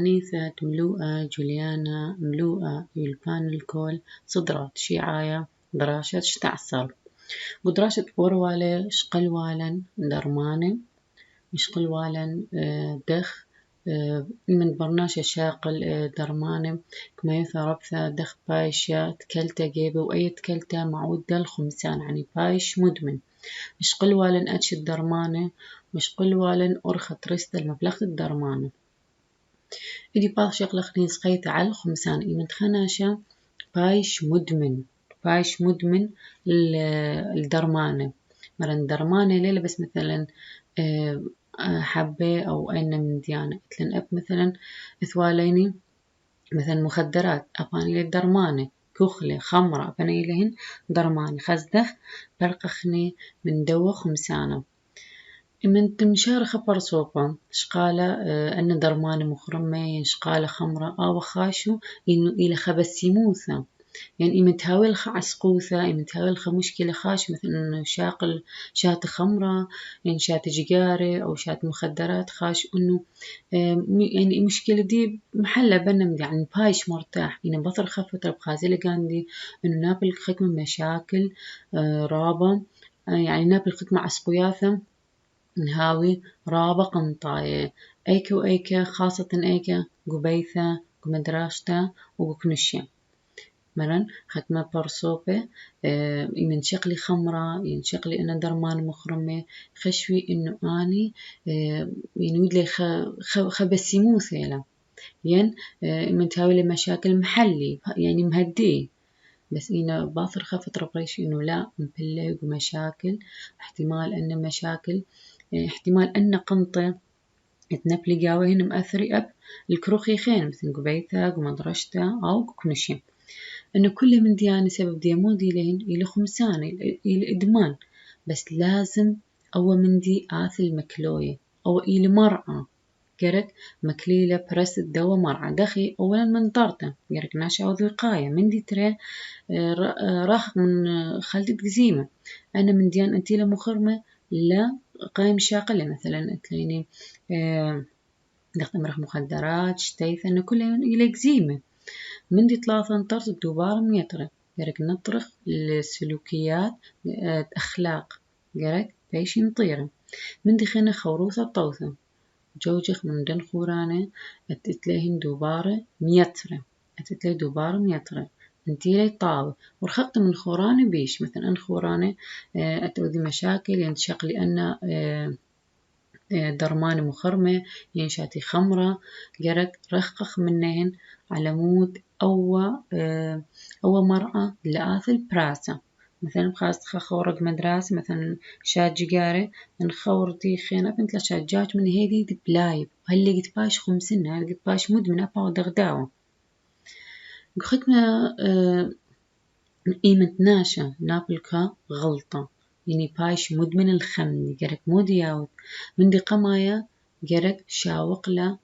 حنيثة ملوءة جوليانا ملوءة يلبان الكل صدرات شيعاية دراشة شتعصر قدراشة ورواله شقلوالن درمانة شقلوالن دخ من برناشة شاقل درمانة كما يثرب دخ بايشة تكلته جيبه وأي تكلته معودة الخمسان يعني بايش مدمن مش قلوالن أتش الدرمانة مش قلوالن أرخة رست المبلغ الدرمانة إدي باش يقلقني سقيت على الخمسان إيمن خناشة بايش مدمن الدرمانة مرن الدرمانة ليلة بس مثلا حبة أو أين من ديانة مثلا أب مثلا إثواليني مثلا مخدرات أباني للدرمانة كخلة خمرة أباني لهن درمانة خزدخ برقخني من دوا خمسانة من تمشار خبر صوبة شقالة أن درمان مخرمة شقالة خمرة أو خاشو إنه إلى خبسيموثة يعني متهاول عسقوثة متهاول مشكلة خاش مثلا شاقل شات خمرة يعني شات جيجارة أو شات مخدرات خاش إنه يعني المشكلة دي محلة بنم يعني بايش مرتاح يعني بطر خفت بخازلة قاندي إنه نابل خكم مشاكل رابة يعني نابل خكم عسقوياثة نهاوي رابة قنطاية أيكا وأيكا خاصة أيكا قبيثة قمدراشتا وقكنشيا مرن ختمة برصوبة من شقلي خمرة ينشقلي أنا درمان مخرمة خشوي إنه أني ينود لي خبسيمو ثيلا ين من تهاولي مشاكل محلي يعني مهدي بس إنا باطر خفت ربريش إنه لا مبلي ومشاكل احتمال أن مشاكل احتمال أن قنطة تنبلي قاوهن مأثري أب الكروخي خين مثل قبيثة قمدرشتا أو كنشي إنه كل من ديانة سبب ديمودي لهن إلى خمسان إلى إدمان بس لازم أو من دي آثل مكلوية أو إلى مرأة جرك مكليلة برس الدواء مرعى دخي أولا من طرطة جرك ناشا أو ذقاية من دي ترى راح من خالدة جزيمة أنا من ديان أنتيلة مخرمة لا قايم شاقلة مثلا تلاقيني دخت مرخ مخدرات شتيث أنه كل إلى جزيمة من دي ثلاثة نطرت الدوبار ميترة جرك نطرخ السلوكيات أخلاق جرك بيش نطيرة من دي خينا خوروثة طوثة جوجخ من دن خورانة أتتلاهن دوبارة ميترة أتتلاهن دوبارة ميترة انتي لي طاوة ورخقت من خورانة بيش مثلا أن خورانة أتودي مشاكل ينشق لي أن درمان مخرمة ينشاتي خمرة جرك رخخ منهن على مود أو مرأة لآثل براسة مثلا خاص خورق مدرسة مثلا شات جيجارة نخورتي خينا بنت لشاجات من هذي دي بلايب هل قد باش خمسنا هل قد باش مدمن أبا ودغداوة قختنا قيمة ناشا نابلكا غلطة يعني باش مدمن الخمن جرك مودياوت من دي قمايا جرك شاوقلا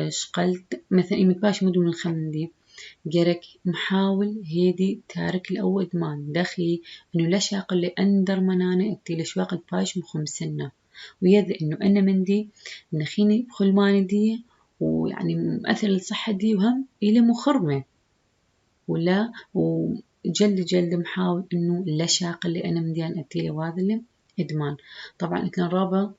شقلت مثلا قيمة باش مدمن الخمن دي جرك محاول هيدي تارك الأول إدمان دخي إنه لا شاقل لأندر منانة أكتي لشواق باش مخمسنا ويذ إنه أنا من دي نخيني بخلمان دي ويعني مأثر الصحة دي وهم إلى مخرمة ولا وجلد محاول إنه لا شاقل أنا من ديان أكتي لواذل إدمان طبعا إتنا رابع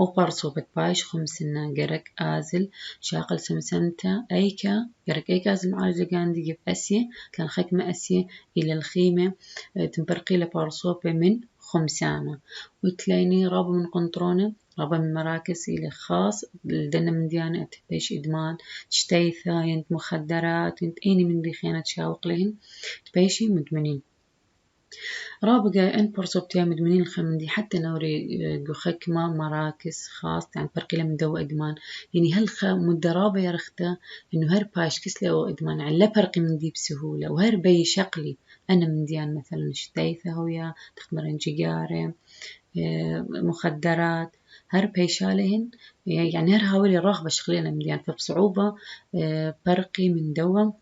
أوبر صوبت بايش خمسنا جرك آزل شاقل سمسمتا أيكا جرك أيكا آزل معالجة كان دي أسية كان ختمة أسية إلى الخيمة تنبرقي لبارصوبة من خمسانة وتلاقيني رابع من قنطرونة رابع من مراكز إلى خاص لدنا من ديانة تبيش إدمان تشتيثا ينت مخدرات ينت أيني من دي خيانة تشاوق لهن تبيشي مدمنين رابقة أن برصوبتها مدمنين الخمن دي حتى نوري جوخكمة مراكز خاص يعني برقي من دو إدمان يعني مدرابة يرخته إنه هر باش كسلة أو إدمان يعني لا برقي من دي بسهولة وهر بي شقلي أنا من ديان مثلا شتيثة ويا تخمرين جيجارة مخدرات هر بيشالهن يعني هر هاولي الرغبة شغلنا من ديان فبصعوبة برقي من دوام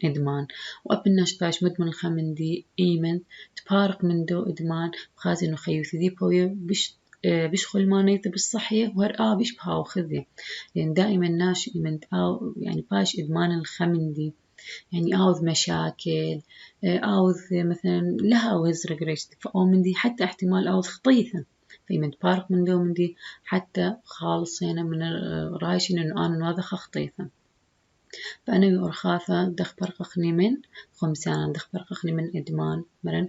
إدمان وأبناش باش مدمن الخمن دي إيمن تبارك من دو إدمان بخازي إنه خيوث ذي بوية بش بيشخل مانيته بالصحية وهر بيش بهاو خذي لأن دائما ناش من يعني باش إدمان الخمندي يعني أوذ مشاكل أوذ مثلا لها وزر قريش أو مندي حتى احتمال أوذ خطيثة في من بارك من دو مندي حتى خالصين من رايشين إنه أنا هذا خطيثة فأنا أرخاثة دخ برقخني من خمسان دخ برقخني من إدمان مرن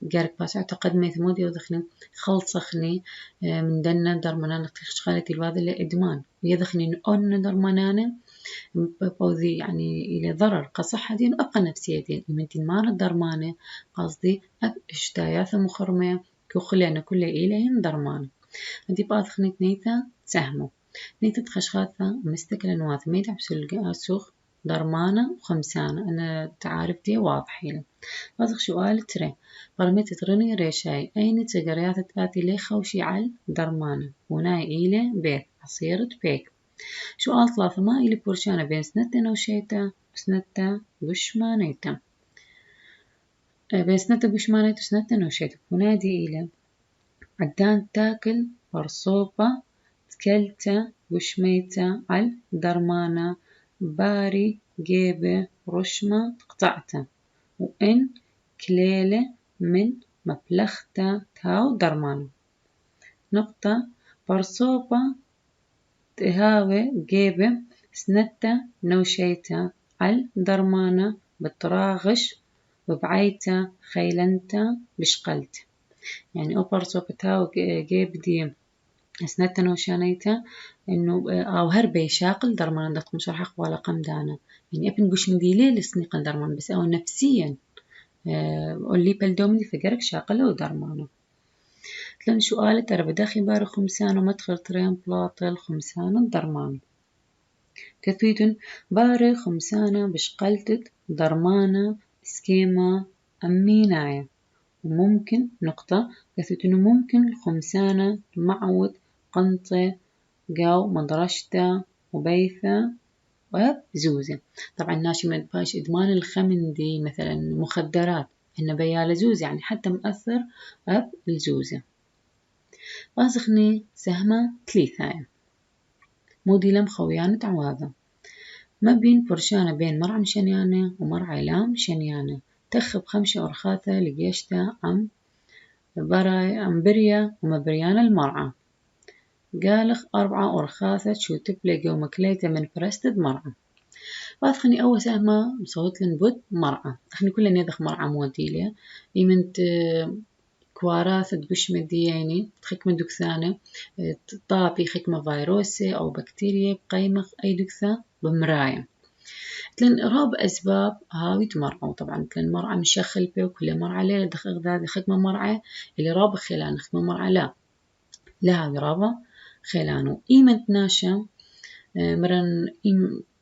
جارك باس اعتقد ما يثمودي ودخني خلصخني من دنا درمانان خالتي الواذا لإدمان ويدخني أن درمانان بوذي يعني إلى ضرر كصحة دين وأبقى نفسية دين يمكن ما الدرمانة قصدي اشتاياث مخرمة كخلينا كل إلهن درمان هدي بعض خنيت نيتا سهمو نيتا تخشخاثة مستقلة نواث ميدا بسلقة سوخ درمانة وخمسانة أنا تعارف دي واضحة بازخ سؤال تري برميت ترني ريشاي أين تجريات تاتي لي خوشي على درمانة وناي إيلي بيت عصيرة بيك سؤال ثلاثة ما إلي برشانة بين سنتا نوشيتا وسنتا بشمانيتا بين سنتا بشمانيتا وسنتا نوشيتا ونادي إلي عدان تاكل فرصوبة تكلتا وشميتا على درمانة باري جيبة رشمة تقطعتا وإن كليلة من مبلختا تاو درمانة نقطة فرصوبة تهاوي جيبة سنتا نوشيتا على درمانة بتراغش وبعيتا خيلنتا بشقلت يعني أوبرسو بتاو جيب دي سنتا نوشانيتا إنه أو هربي شاقل درمان دقم شرحق ولا قمدانا يعني أبن قش مديلي لسنيقل درمان بس أو نفسيا اللي بلدومني فقرك شاقل ودرمانه تلان سؤال ترى بداخي بار خمسان ومدخل ترين بلاطل خمسان الدرمان كثيتن بار خمسانة بشقلتت درمانة سكيمة أميناية وممكن نقطة كثيتن ممكن خمسانة معود قنطة قاو مدرشتة وبيثة وزوزة طبعا ناشي من باش إدمان الخمندي مثلا مخدرات إنه بيال زوزة يعني حتى مؤثر بالزوزة بازخني سهمة ثلاثة مودي لم خويانة عواذا ما بين فرشانة بين مرعى مشنيانة ومرعى لام مشنيانة تخب خمسة أرخاثة لقيشتا عم بريا ومبريانة المرعى قالخ 4 أرخاثة شو تبلي قوم كليته من فرستد مرعى بازخني أول سهمة مصوت لنبود مرعى أخني كلنا يدخ مرعى موديليا يمنت كواراثة بشمدي يعني خكمة دكثانة طابي خكمة فيروسي أو بكتيريا بقيمة أي دكثة بمراية تلن راب أسباب هاوي تمرعوا طبعا تلن مرعى مشخل بيه وكل مرعى ليلة دخ إغدادي خكمة مرعى اللي راب خلان خكمة مرعى لا هاوي رابا خلانو إيمن تناشا مرن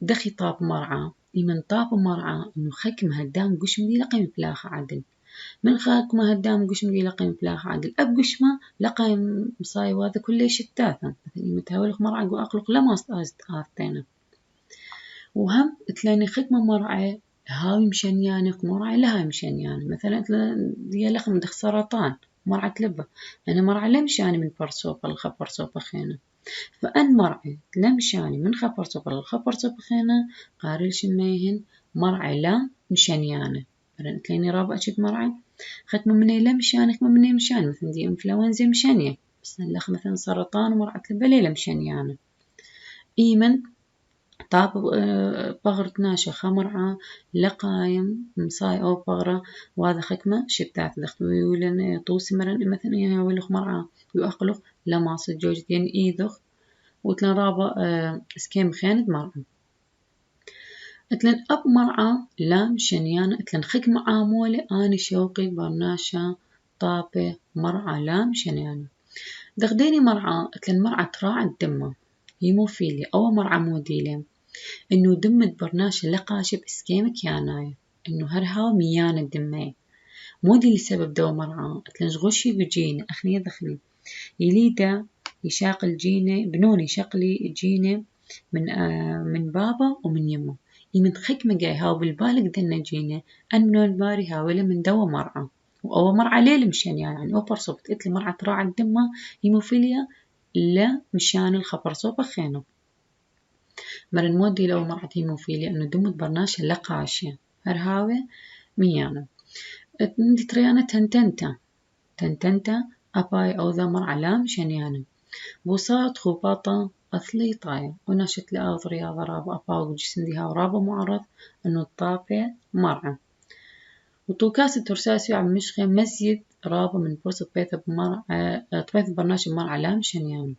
دخي طاب مرعى إيمن طاب مرعى إنه خكمة هدام قش مدي لقيم بلاخ عدل من خاك ما هدام قش مدي لقيم بلاخ عدل أب قش ما لقيم مصاي وهذا كله شتاتا مثلا متهاولك مرعى وأقلق لما استاذتينا وهم تلاني خكمة مرعى هاوي مشانيانك مرعى لها مشانيان مثلا دي لخم دخ سرطان مرعى تلبة أنا مرعى لمشاني من فرصوبة الخبر صوبة خينا فأن مرعى لمشاني من خبر صوبة الخبر صوبة خينا قارل شميهن مرعى لا مشانيانه مثلا تلاني رابع شد مرعى ختمة مني لمشانك ما مني مشان مثلا دي إنفلونزا مشانية بس لخ مثلا سرطان مرعى تلبة ليلة مشانيانه إيمن طاب بغرة ناشا خمرعة لقايم مصاي أو بغرة وهذا خكمة شتات دخل ويولن طوس مرن مثلا يولخ مرعة ويأقلخ لما صد جوجتين إيدخ وتلن رابا سكيم خيانة مرعة اتلن أب مرعة لام شنيان اتلن خكمة عامولة آني شوقي برناشا طابة مرعة لام شنيان دخديني مرعة اتلن مرعة تراعى الدمة هيموفيلي أو مرعى موديلي إنه دمت برناش لقاشب إسكيمك ياناي إنه هرها ميان الدمي مودي لسبب دو مرعى أتلنجغوشي بجينة أخني دخلي يليدا يشاقل جينة بنوني شقلي جينة من بابا ومن يمه يمن خكمة جاي هاو بالبالك دنا جينة أن من الباري هاولا من دو مرعى وأول مرعى ليل مشان يعني أوبر صوب قلت لي مرعى تراعى الدمة هيموفيليا لا مشان الخبر صوبة خينو مرن مودي لو مرعى هيموفيليا إنه دمت برناشة لقاشة هرهاوي ميانا ندي تريانا تنتنتا أباي أو ذا مرعى لا مشان يعني بوصات خوباطة أثلي طاية ونشت لأوض رياضة رابع أباو جسندها ورابع معرض إنه الطابع مرعى وطوكاس الترساسي عم مشخي مزيد رابع من فرصة بيث بمرعى طبيث برناش بمرعى لا مشان يعني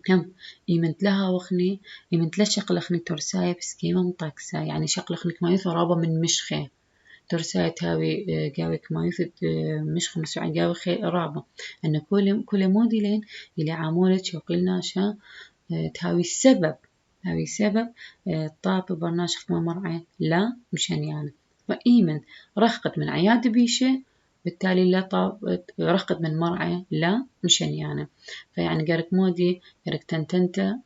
هم إيمنت لها وخني إيمنت لا شقلخني ترساي بسكيمة مطاكسة يعني شقلخني كما يث رابع من مشخي ترساي تاوي جاوي كما يث مشخ مسوعي جاوي خي رابع أن كل موديلين اللي عامولة شوقلنا شا تهاوي السبب طاب برناش خدمة مرعى لا مشان يعني فإيمن رخقت من عياد بيشة بالتالي لا طاب رخقت من مرعى لا مشان يعني فيعني قارك مودي قارك تنتنتا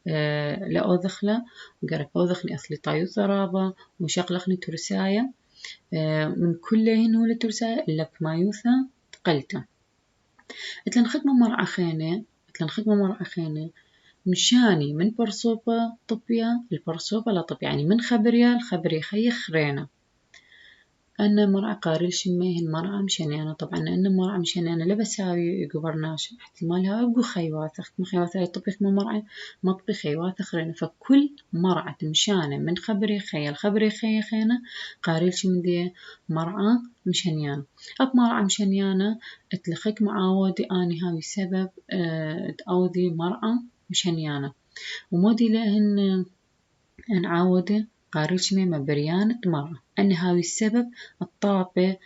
لا أوذخلة وقارك أوذخني أصلي طايو ثرابة وشقلخني ترساية من كلهن هو لترساية إلا بمايوثا تقلته اتلن خدمة مرعى خينة مشاني من برصوبة طبية البرصوبة لا طب يعني من خبريا الخبري خي خرينا أنا مرعى قارل شميه المرعى مشان أنا طبعا أنا مرعى مشان أنا لبساوي قبرناش احتمالها أبقو خيوات أختم خيوات هاي طبيخ ما مرعى ما طبي خيوات خرينا فكل مرعى مشانة من خبري خي الخبري خي خينا قارل شمدي مرعى مشان أنا أب مرعى مشان أنا اتلخك معاودي أني هاي سبب تأودي مرعى مشان أنا ومودي لهن نعاوده قاريش ميما بريانة مرة أن هاوي السبب الطابة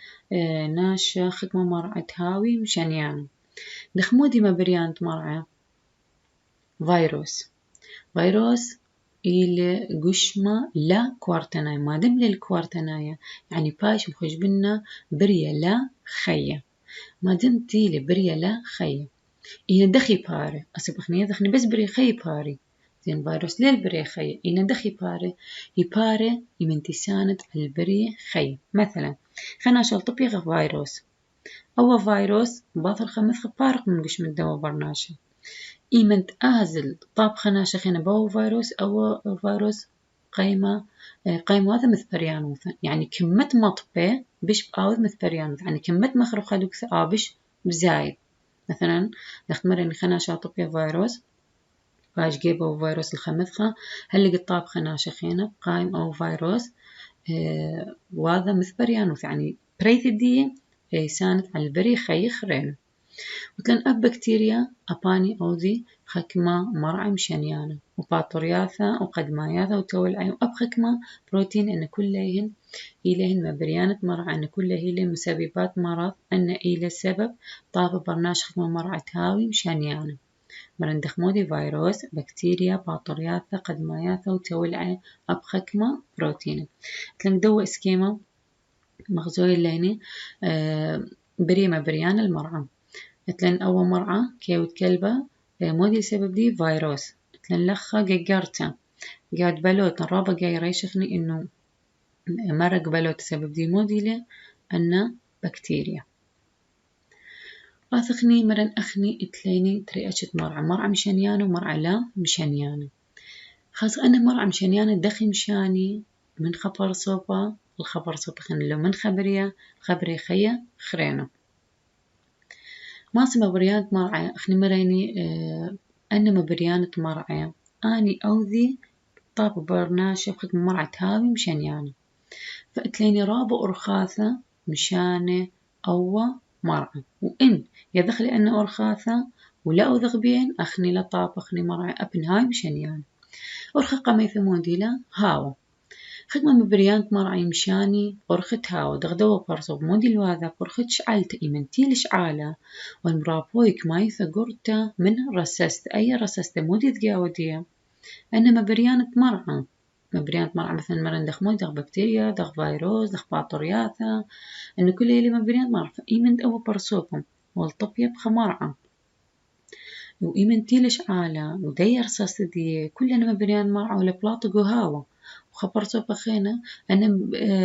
ناشا خدمة مرة تهاوي مشان يعني دخمودي ما بريانة مرة فيروس إلى قشمة لا كوارتنايا ما دم للكوارتنايا يعني باش مخش بنا بريا لا خية ما دم تيلي بريا لا خية إن دخي باري أسبخني دخني بس بري خي باري زين فيروس ليل بري خي إن دخي باري يباري يمنتساند على البري خي مثلا خنا شال طبيغ فيروس أو فيروس باطل خمس خبارق من قش من دوا برناشة إيمنت آزل طاب خناشة خنا بو فيروس أو فيروس قيمة هذا مثبريان يعني كمة مطبة بش بآوذ مثبريان يعني كمة مخرو خلوك بش بزايد مثلا نختمر إن خناشة طبية فيروس باش جيبوا فيروس الخمثخة هل قطاب خناشة خينا قايم أو فيروس وهذا مثبريانوث يعني بريثدية سانت على البري خي خرين مثلا أب بكتيريا أباني أوذي خكمة مرعى مشانيانا وباطرياثا وقدماياثا وتولعي وأب خكمة بروتين إن كلهن إلهن مبريانة مرعى إن كلهن مسببات مرض أن إلى سبب طاب برناش خكمة مرعى تهاوي مشانيانا مرن دخمودي فيروس بكتيريا باطرياثا قدماياثا وتولعي أب خكمة بروتين تلنك دو اسكيما مغزوي الليني بريمة بريان المرعى تلن أول مرعى كيوت كلبة مودي سبب دي فيروس تلن لخا جيجارتا قاعد بلوت الرابع جاي ريشخني إنه مرق بلوت سبب دي مودي أن بكتيريا أثخني مرن أخني إتليني تري أشت مرعى مشانيانو مرعى لا مشانيانو خاص أنا مرعى مشانيانو دخي مشاني من خبر صوبة الخبر صوبة خن لو من خبري خيا خرينو ما سما بريانة مرعى أخني مريني أنا مبريانة مرعى أني أوذي طاب برناشة بخدم مرعى تهاوي مشانيانو فإتليني رابع أرخاثة مشانة أو مرعى وإن يدخلي أن أرخاثة ولا أوذغ بين أخني لطاب أخني مرعى أبن هاي مشانيان أرخى قميث موديلا هاو خدمة مبريانة مرعى مشاني أرخت هاو دغدوة برصوب موديل هذا أرخت شعلت إيمنتيل شعالة والمرابويك ما يثقرت من رسست أي رسست مودي تجاودية أنا مبريانة مرعى مثلا مرن دخ موي دخ بكتيريا دخ فيروس دخ باطرياثا إنه كل اللي مبريان معرفة إيمن أو برصوبهم والطبيب خمارعة وإيمن تيلش عالة ودير صاص دي كلنا مبريان مرعى ولا بلاط جهاوة وخبر صوب خينا أنا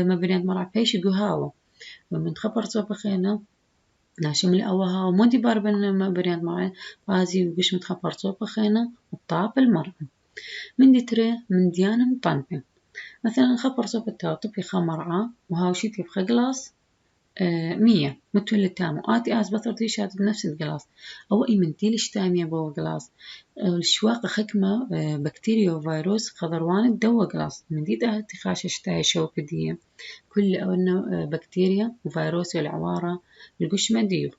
مبريان مرعى بيش جهاوة ومن خبر صوب خينا ناشم لأوها ومودي باربن بريانت مرعى بازي وقش متخبر صوبة خينا وطاب المرأة من دي تري من ديانة مطنبة مثلا خبر صوبة طبي مرعى وهاوشيتي بخا جلاس 100 متولد تامو آتي بطرتي شات بنفس الجلاس أو إيمنتي ليش تامية بو جلاس الشواقة خكمة بكتيريا وفيروس خضروان الدوا جلاس من دي تهتي خاشة شتاي شوك دي كل أنه بكتيريا وفيروس العوارة القش مديو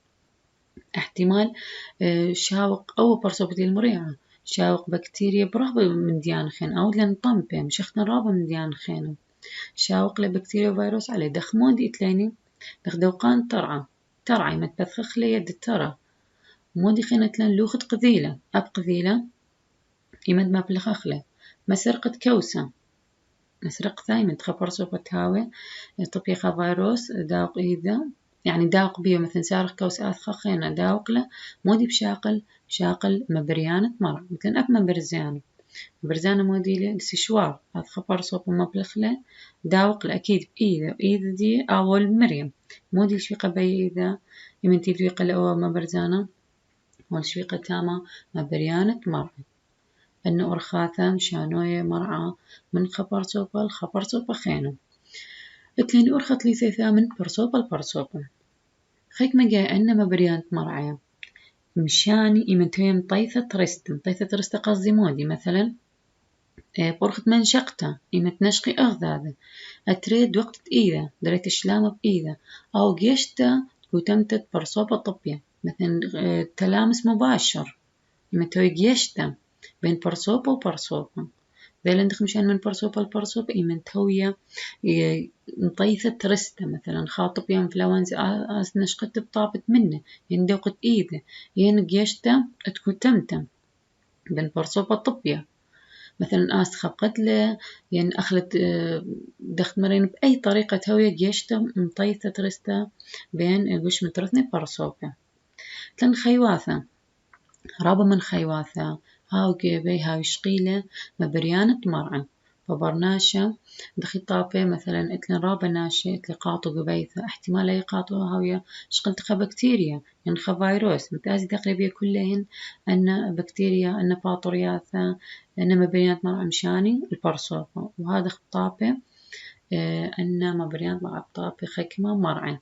احتمال شاوق أو برصوبتي المريعة شاوق بكتيريا برهبة من ديان خين أو لن طنبة مش اختنا رابة من ديان خينه شاوق لبكتيريا وفيروس عليه دخمون دي إتليني دخدوقان ترعى ما تبثخ لي يد الترى مودي خينت لن لوخت قذيلة أب قذيلة يمد ما بلخخلة مسرقة كوسة مسرق ثايمة تخبر صوبة هاوي طبيخة فيروس داوق إيذا يعني داوق بيه مثل سارخ كوس آثخة خينا داوق له مودي بشاقل مبريانة مرة مثل أب برزانة مودي لي السشوار هذا خبر صوب مبلخلة داوق أكيد بإيذا دي أول مريم مودي الشويقة بإيذا يمنتي الشويقة لأوه ما برزانة والشويقة تاما ما بريانة مرة أنه أرخاثة مشانوية مرعى من خبر صوبة الخبر صوبة خينو اتلين أرخت لي ثيثا من برصوبة البرصوبة خيك ما جاي أن ما بريانة مرعى مشاني إيمنتوين طيثة رستة قصدي مودي مثلا برخت من شقته إيمت نشقي أغذاذة أتريد وقت إيذا دريت شلامة بإيذا أو جيشتا وتمتت برصوبة طبية مثلا تلامس مباشر إيمتوي جيشتا بين برصوبة وبرصوبة ذيلا ندخل مشان من برصوبة لبرصوبة إيمنتوية مطيثة رستة مثلا خاطب يوم فلوانزا نشقت بطابت منه يندوقت إيذا ين جيشتا تكوتمتم بين برصوبة طبية مثلا آسخة قتلة يعني أخلت دخت مرين بأي طريقة توية جيشتا مطيثة رستا بين قوش مترثني برصوبة تن خيواثة رابا من خيواثة هاو جيبي هاو شقيلة مبريانة مرعى فبرناشة دخي طابة مثلا اتلن رابا ناشة اتلي قاطو قبيثة احتمال يقاطو هاوية شقلت خا بكتيريا يعني خا فيروس متازي تقريبا كلهن أن بكتيريا أن باطرياثة أن مبريانات مرعى مشاني البرصوبة وهذا خطابة أن مبريانات مرعى بطابة خكمة مرعى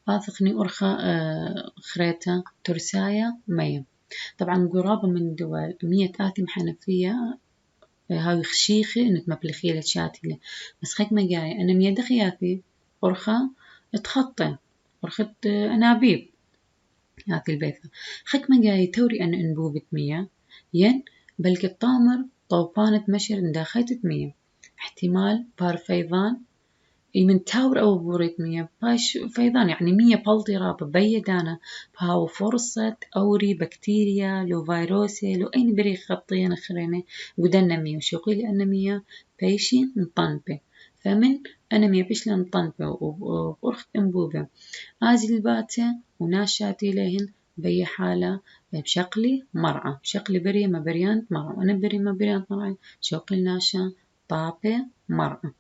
واثقني أرخى خريطة ترسايا مية طبعا قرابة من دول 100 آثم حنفية هاي خشيخة إنك مبلخية لتشاتلة بس خيك ما جاي أنا 100 دخياثي أرخى تخطى أرخت أنابيب هاثي البيثة خيك ما جاي توري أن أنبوبة 100 ين بلك الطامر طوبانة مشر داخيت 100 احتمال بار فيضان من تاور أو بوريت 100 باش فيضان يعني 100 بلطي رابة بيدانا بهاو فرصة أوري بكتيريا لو فيروسي لو أين بريخ خطينا خريني قدنا 100 وشوقي لأن 100 بيشي مطنبة فمن أنا 100 بيش لنطنبة وأرخت أنبوبة هذه الباتة وناشاتي لهن بي حالة بشقلي مرعى بشقلي بري ما بريانت مرعى وأنا بري ما بريانت مرعى شوقي ناشا طابة مرعى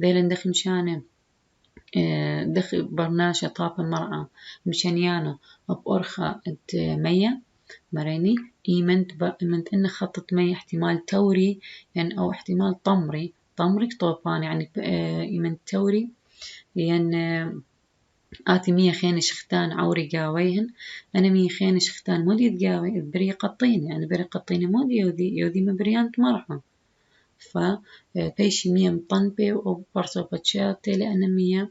ذيلا دخل مشانه دخل برناشة طابة مرعى مشانيانا بأرخة 100 مريني إيمنت إن خطط 100 احتمال توري يعني أو احتمال طمري طوبان يعني إيمنت توري يعني آتي 100 خين شختان عوري قاويهن أنا 100 خين شختان مودي تقاوي بري قطيني يعني بري قطيني مودي يودي مبريانت مرحة فبيشي 100 مطنبة وبرصو بتشاتي لأن 100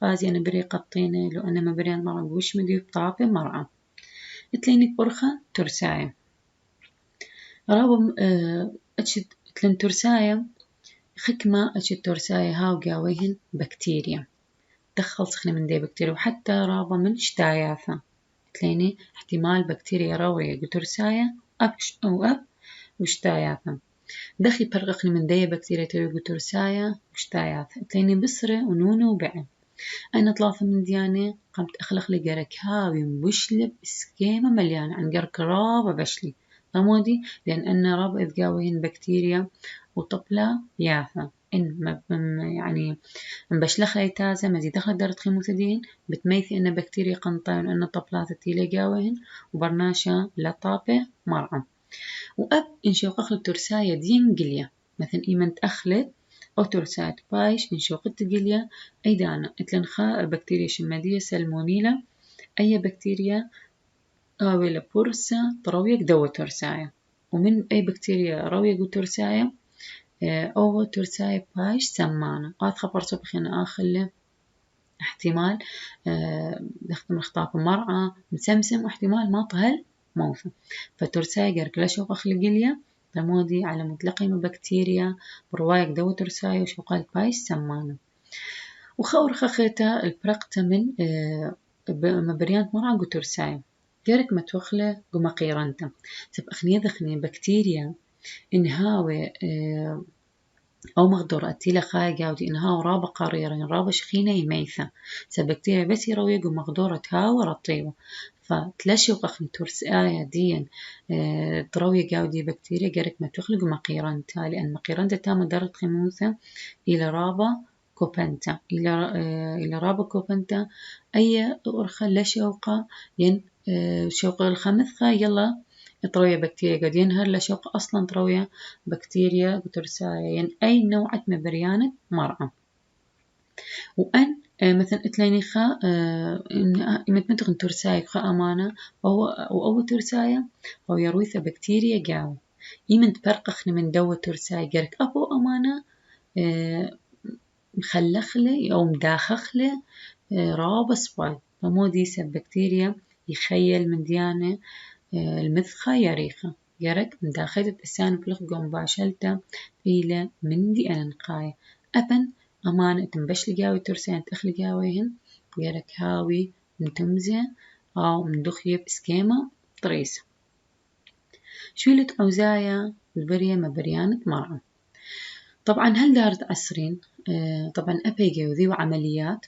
بازي أنا بري قطيني لو أنا مبريانت مرحة وش مدي بطابة مرعى اتليني برخة ترساية رابم أتشد اتلين ترساية خكمة أتشد ترساية هاو قاويهن بكتيريا دخل سخنة من دي بكتيريا وحتى رابا من شتاياثة تلاقيني احتمال بكتيريا راوية قترساية أب وشتاياثة دخي برغخني من دي بكتيريا تلو قترساية وشتاياثة تلاقيني بصرة ونونو وبعن أنا طلعت من ديانة قمت أخلق لي قرك هاوي وشلب سكيمة مليانة عن قرك رابا بشلي طمودي لأن أنا راب إذقاوهن بكتيريا وطبلا يافا إن يعني مبشلخة تازة مزي دخل درت خيموثدين بتميثي إن بكتيريا قنطين إن طبلات تيلي وبرناشا لطابة مرعى وأب إن شوق ترساية دين قليا مثلا إيمن تأخلت أو ترسات بايش إن شوقت قليا أي دانا إتلنخا بكتيريا شمادية سالمونيلا أي بكتيريا ولا بورسا ترويق دو ترساية ومن أي بكتيريا رويق ترساية أو ترساية بايش سمانة قاد خبر صبخنا آخر احتمال نختم خطاب مرعى مسمسم واحتمال ما طهل موفى فترساية قرق لشوق أخلقليا تمودي على متلقيمة بكتيريا بروايق دو ترساية وشوقال بايش سمانة وخور خخيتا البرقتا من مبريانت مرعى قو ترساية قرق متوخلة قو مقيرانتا سب أخني ذخني بكتيريا إنهاوي أو مقدور أتيلا خايقة ودي إنها رابة قريرة رابة شخينة يميثة سبكتيريا بس يرويق ومقدورة هاو رطيوة فتلاشي وقخن ترس آية دين ترويق ودي بكتيريا قرق ما تخلق مقيرانتا لأن مقيرانتا تام درت خموثة إلى رابة كوبنتا إلى رابة كوبنتا أي أرخى لشوقة ين شوقة الخمثة يلا تروية بكتيريا قد ينهر لشوق أصلا تروية بكتيريا بترسايا يعني أي نوعة مبريانة مرأة وأن مثلا إتليني خا إمت متغن ترسايا خا أمانة أو ترسايا أو يرويث بكتيريا قاو إيمن تبرقخني من دو ترسايا قرك أبو أمانة مخلخلي أو مداخخلي رابس باي فمودي سب بكتيريا يخيل من ديانة المذخة يريخة يرك من داخل التسان بلغ قوم باشلتا فيلا من دي أنا نقاية أبن أمانة تنبش لقاوي ترسان تخلقاويهن يرك هاوي متمزة أو مدخية بسكيمة طريسة شويلة أوزايا البرية مبريانة مرأة طبعا هل دارت عسرين طبعا أبيجي وذي وعمليات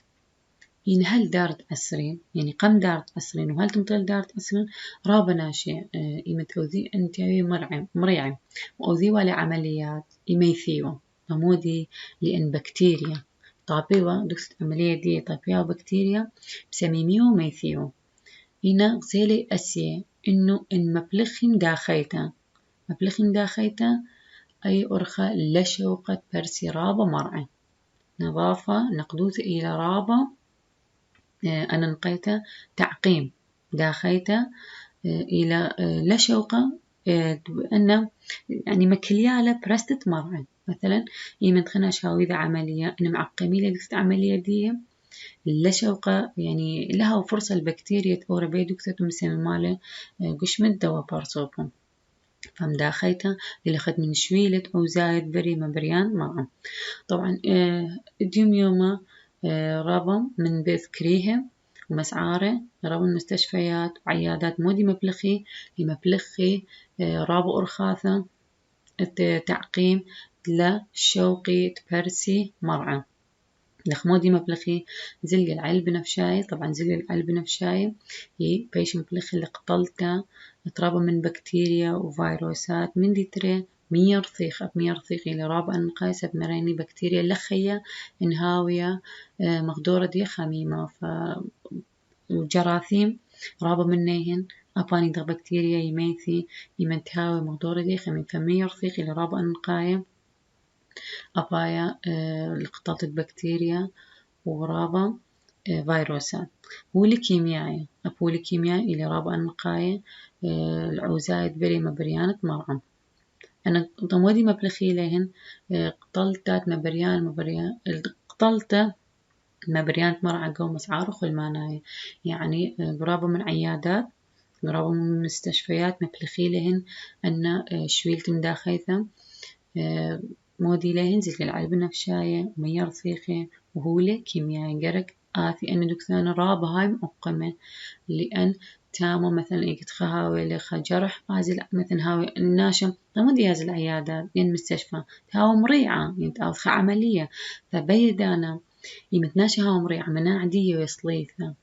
يعني هل دارت عسرين يعني قم دارت عسرين وهل تمطل دارت عسرين رابنا شيء إيمت أوذي أنت مريعة وأوذي ولا عمليات إيميثيو نمودي لأن بكتيريا طابيوة دكت عملية دي طابيوة بكتيريا بسميميو ميثيو هنا غسيلي أسيه إنه إن مبلخين داخيتا أي أرخى لشوقة برسي رابة مرعي نظافة نقدوث إلى رابة أنا نقيته تعقيم داخيته إلى لشوقة أنه يعني مكليالة برستة مرعي مثلا يمن خنا شاوي ذا عملية أنا معقمي لي عملية دي لشوقة يعني لها فرصة البكتيريا تورا بيدوكتة مسمى ماله قش مدة وبارصوبهم فمداخيته اللي خد من شويلة أو زايد بري مبريان مرعي طبعا ديوم يوما رابم من بذكريه ومسعاره رابم المستشفيات وعيادات مودي مبلخي لمبلخي رابو أرخاثة تعقيم لشوقي تبرسي مرعى لخمودي مبلخي زلق العلب نفشاي طبعا زلق العلب نفشاي هي بيش مبلخي اللي قتلته ترابه من بكتيريا وفيروسات من دي تري مية رثيخ إلى رابع أنقايس بمريني بكتيريا لخية إنهاوية مقدورة دي خميمة وجراثيم رابع منهن أباني دغ بكتيريا يميثي يمنتهاوي مقدورة دي خميمة فمية رثيخ إلى رابع أنقاية أبايا لقطات بكتيريا ورابع فيروسات والكيميائي إلى رابع أنقاية العوزايد بري مبريانة مرعى أنا ضمودي مبلخي لهن قتلتات قتلت مبريانة مرعى قوم مسعار وخل ماناي يعني قرابة من عيادات قرابة من مستشفيات مبلخي لهن أن شويلت مداخيثة مودي لهن زلت العلب نفشاية ومية رثيخة وهولة كيميائي قرق آثي أن دكتان رابة هاي مؤقمة لأن تامو مثلا يتخهاوي لخا جرح هازل مثلا هاوي الناشم مودي هذه العيادات ين مستشفى هاو مريعة ينتأوث عملية فبيدانا يمتناشي هاو مريعة منا عادية ويصليثة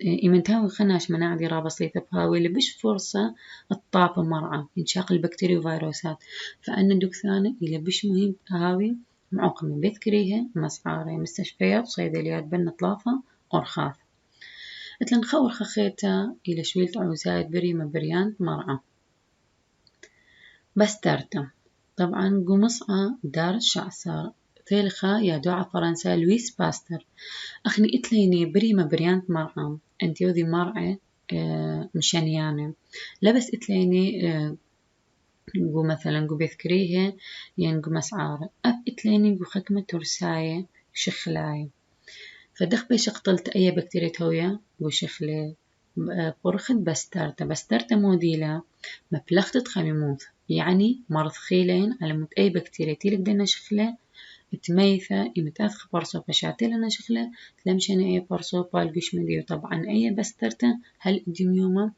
إيمنتاوي خناش مناعة راه بسيطة بهاوي اللي بش فرصة الطاف مرعى انشاق البكتيريا وفيروسات فأنا دوكثانة اللي بش مهم هاوي معقمة بذكريها مسعارة مستشفيات وصيدليات بن طلافة أرخاث مثل نخور خخيتا إلى شويلت عوزايد بريمة بريان مرعى بسترتا طبعا قمصة دار الشعسار ثالخة يا دعاء فرنسا لويس باستر أخني إتليني بريمة بريانت مرعى أنت يوذي مرعى مشانيانة لبس إتليني نقو مثلا نقو بذكريه يعني نقو مسعارة أب إتليني نقو خكمة ترساية شخلاية فدخ بيش قتلت أي بكتيريا تويا نقو شخلي برخت بسترتا موديلا مبلغت خميموث يعني مرض خيلين على مت أي بكتيريا تيلك دينا شخلة تميثة إمتاث برصو فشاتلنا شخلة تلمشنا أي برصو بالقش مديو طبعا أي بسترتا هل إديميوما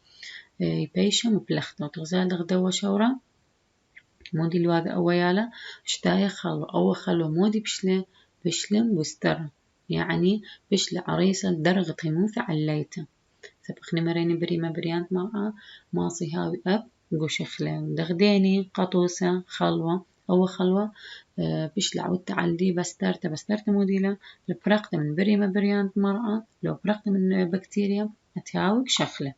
يبيشا مبلغتو تغزال دغدوة شورا مودي الواذا أويالا اشتايا خلو أو خلو مودي بشلم بستر يعني بشل عريسة درغ تيموث عليته سبخني مريني بريمة بريانت معها ماصي هاوي أب قوشخلة دغديني قطوسة خلوة أو خلوة بش لعودت عالدي بسترت موديلا لو فرقت من بريمة بريانت مرأة لو فرقت من بكتيريا أتهاوك شخلة